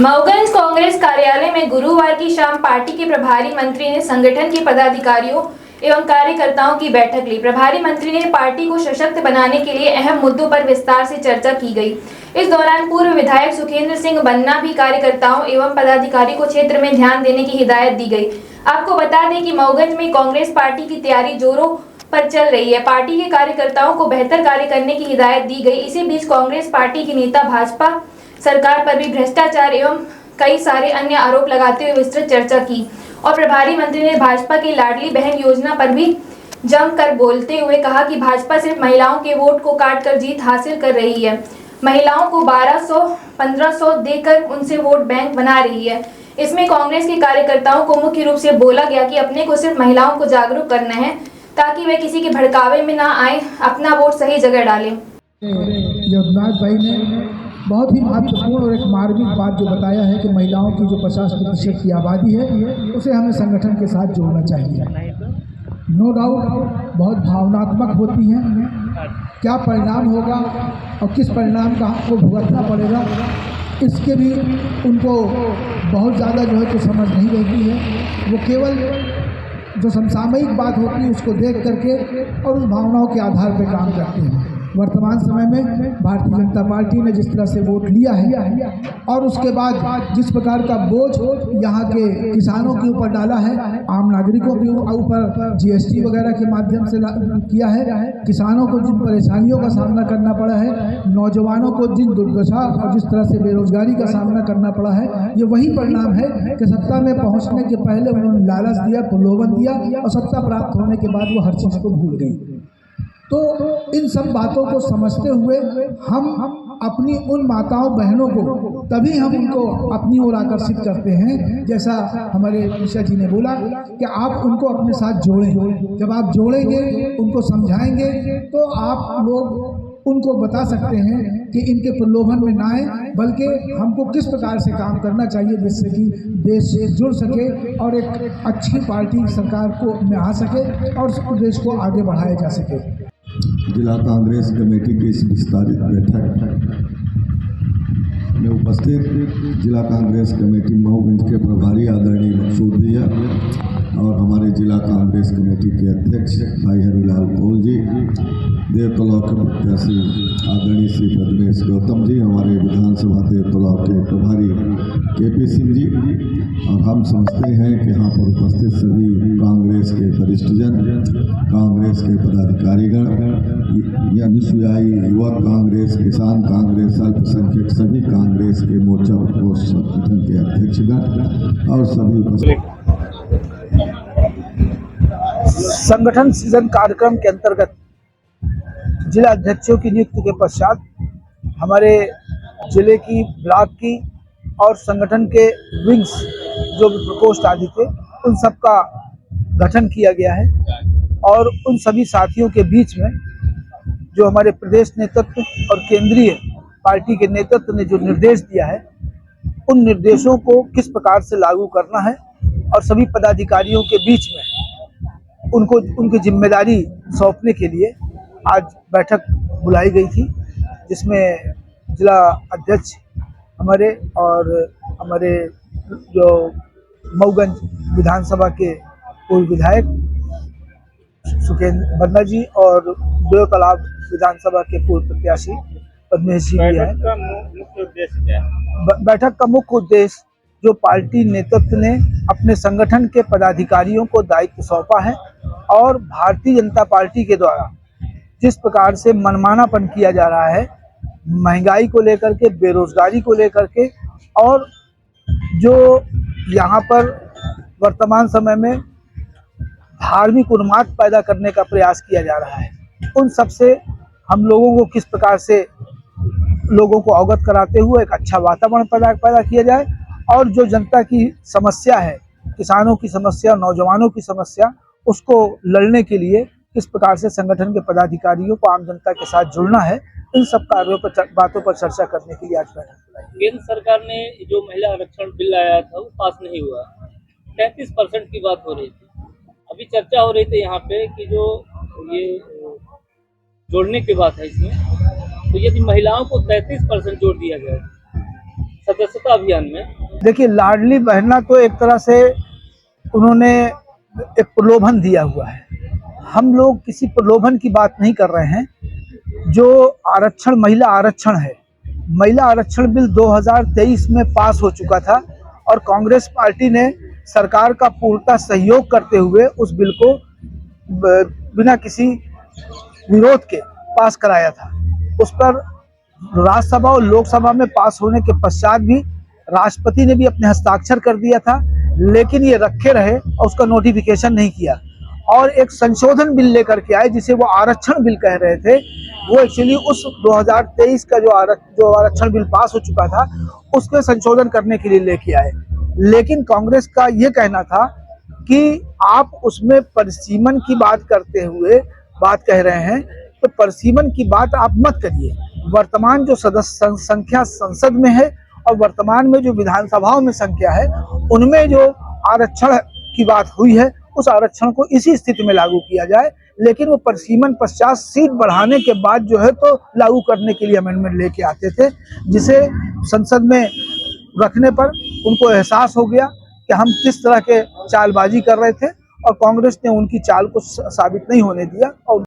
मऊगंज कांग्रेस कार्यालय में गुरुवार की शाम पार्टी के प्रभारी मंत्री ने संगठन के पदाधिकारियों एवं कार्यकर्ताओं की बैठक ली। प्रभारी मंत्री ने पार्टी को सशक्त बनाने के लिए अहम मुद्दों पर विस्तार से चर्चा की गई। इस दौरान पूर्व विधायक सुखेंद्र सिंह बन्ना भी कार्यकर्ताओं एवं पदाधिकारी को क्षेत्र में ध्यान देने की हिदायत दी गई। आपको बता दें कि मऊगंज में कांग्रेस पार्टी की तैयारी जोरों पर चल रही है। पार्टी के कार्यकर्ताओं को बेहतर कार्य करने की हिदायत दी गई। इसी बीच कांग्रेस पार्टी के नेता भाजपा सरकार पर भी भ्रष्टाचार एवं कई सारे अन्य आरोप लगाते हुए विस्तृत चर्चा की और प्रभारी मंत्री ने भाजपा की लाडली बहन योजना पर भी जमकर बोलते हुए कहा कि भाजपा सिर्फ महिलाओं के वोट को काटकर जीत हासिल कर रही है। महिलाओं को 1200-1500 देकर उनसे वोट बैंक बना रही है। इसमें कांग्रेस के कार्यकर्ताओं को मुख्य रूप से बोला गया कि अपने को सिर्फ महिलाओं को जागरूक करना है ताकि वे किसी के भड़कावे में ना आए, अपना वोट सही जगह डालें। योगनाथ भाई ने बहुत ही महत्वपूर्ण और एक मार्मिक बात जो बताया है कि महिलाओं की जो 50% की आबादी है उसे हमें संगठन के साथ जोड़ना चाहिए। नो डाउट बहुत भावनात्मक होती हैं, क्या परिणाम होगा और किस परिणाम का हमको भुगतना पड़ेगा इसके भी उनको बहुत ज़्यादा जो है तो समझ नहीं रहती है। वो केवल जो समसामयिक बात होती है उसको देख करके और उस भावनाओं के आधार पर काम करते हैं। वर्तमान समय में भारतीय जनता पार्टी ने जिस तरह से वोट लिया है और उसके बाद जिस प्रकार का बोझ यहाँ के किसानों के ऊपर डाला है, आम नागरिकों के ऊपर जीएसटी वगैरह के माध्यम से किया है, किसानों को जिन परेशानियों का सामना करना पड़ा है, नौजवानों को जिन दुर्दशा और जिस तरह से बेरोजगारी का सामना करना पड़ा है, ये वही परिणाम है कि सत्ता में पहुँचने के पहले उन्होंने लालच दिया, प्रलोभन दिया और सत्ता प्राप्त होने के बाद वो हर चीज़ को भूल गई। तो इन सब बातों को समझते हुए हम अपनी उन माताओं बहनों को तभी हम उनको अपनी ओर आकर्षित करते हैं, जैसा हमारे ईशा जी ने बोला कि आप उनको अपने साथ जोड़ें। जब आप जोड़ेंगे, उनको समझाएंगे तो आप लोग उनको बता सकते हैं कि इनके प्रलोभन में ना आए, बल्कि हमको किस प्रकार से काम करना चाहिए जिससे कि देश से जुड़ सके और एक अच्छी पार्टी सरकार को में आ सके और देश को आगे बढ़ाया जा सके। जिला कांग्रेस कमेटी की इस विस्तारित बैठक में उपस्थित जिला कांग्रेस कमेटी मऊगंज के प्रभारी आदरणीय मकसूद भैया और हमारे जिला कांग्रेस कमेटी के अध्यक्ष भाई हरिलाल कौल जी, देवतलाव के प्रत्याशी आदरणीय श्री पद्मेश गौतम जी, हमारे विधानसभा देवतलाव के प्रभारी केपी सिंह जी, और हम समझते हैं कि यहाँ पर उपस्थित सभी कांग्रेस के वरिष्ठजन, कांग्रेस के पदाधिकारीगण, अनुसूयाई युवक कांग्रेस, किसान कांग्रेस, अल्पसंख्यक सभी कांग्रेस के मोर्चा प्रकोष्ठ संगठन के अध्यक्षगण और सभी उपस्थित संगठन सृजन कार्यक्रम के अंतर्गत जिला अध्यक्षों की नियुक्ति के पश्चात हमारे जिले की, ब्लॉक की और संगठन के विंग्स जो भी प्रकोष्ठ आदि थे उन सब का गठन किया गया है और उन सभी साथियों के बीच में जो हमारे प्रदेश नेतृत्व और केंद्रीय पार्टी के नेतृत्व ने जो निर्देश दिया है उन निर्देशों को किस प्रकार से लागू करना है और सभी पदाधिकारियों के बीच में उनको उनकी जिम्मेदारी सौंपने के लिए आज बैठक बुलाई गई थी, जिसमें जिला अध्यक्ष हमारे और हमारे जो मऊगंज विधानसभा के पूर्व विधायक सुखेंद्र बन्ना जी और देवतालाब विधानसभा के पूर्व प्रत्याशी पद्मेश जी भी है। बैठक का मुख्य उद्देश्य जो पार्टी नेतृत्व ने अपने संगठन के पदाधिकारियों को दायित्व सौंपा है और भारतीय जनता पार्टी के द्वारा जिस प्रकार से मनमानापन किया जा रहा है, महंगाई को लेकर के, बेरोजगारी को लेकर के, और जो यहाँ पर वर्तमान समय में धार्मिक उन्माद पैदा करने का प्रयास किया जा रहा है, उन सब से हम लोगों को किस प्रकार से लोगों को अवगत कराते हुए एक अच्छा वातावरण पैदा किया जाए और जो जनता की समस्या है, किसानों की समस्या, नौजवानों की समस्या, उसको लड़ने के लिए किस प्रकार से संगठन के पदाधिकारियों को आम जनता के साथ जुड़ना है, इन सब कार्यों पर बातों पर चर्चा करने के लिए आज बैठक बुलाई। केंद्र सरकार ने जो महिला आरक्षण बिल लाया था वो पास नहीं हुआ, 33% की बात हो रही थी। अभी चर्चा हो रही थी यहाँ पे कि जो ये जोड़ने की बात है इसमें, तो यदि महिलाओं को 33% जोड़ दिया जाए सदस्यता अभियान में? देखिए, लाडली बहना तो एक तरह से उन्होंने एक प्रलोभन दिया हुआ है। हम लोग किसी प्रलोभन की बात नहीं कर रहे हैं। जो आरक्षण, महिला आरक्षण है, महिला आरक्षण बिल 2023 में पास हो चुका था और कांग्रेस पार्टी ने सरकार का पूर्णतः सहयोग करते हुए उस बिल को बिना किसी विरोध के पास कराया था। उस पर राज्यसभा और लोकसभा में पास होने के पश्चात भी राष्ट्रपति ने भी अपने हस्ताक्षर कर दिया था, लेकिन ये रखे रहे और उसका नोटिफिकेशन नहीं किया और एक संशोधन बिल लेकर के आए जिसे वो आरक्षण बिल कह रहे थे। वो एक्चुअली उस 2023 का जो आरक्षण बिल पास हो चुका था उसके संशोधन करने के लिए लेके आए। लेकिन कांग्रेस का ये कहना था कि आप उसमें परिसीमन की बात करते हुए बात कह रहे हैं, तो परिसीमन की बात आप मत करिए। वर्तमान जो सदस्य संख्या संसद में है और वर्तमान में जो विधानसभाओं में संख्या है, उनमें जो आरक्षण की बात हुई है उस आरक्षण को इसी स्थिति में लागू किया जाए। लेकिन वो परिसीमन पश्चात सीट बढ़ाने के बाद जो है तो लागू करने के लिए अमेंडमेंट लेके आते थे, जिसे संसद में रखने पर उनको एहसास हो गया कि हम किस तरह के चालबाजी कर रहे थे और कांग्रेस ने उनकी चाल को साबित नहीं होने दिया और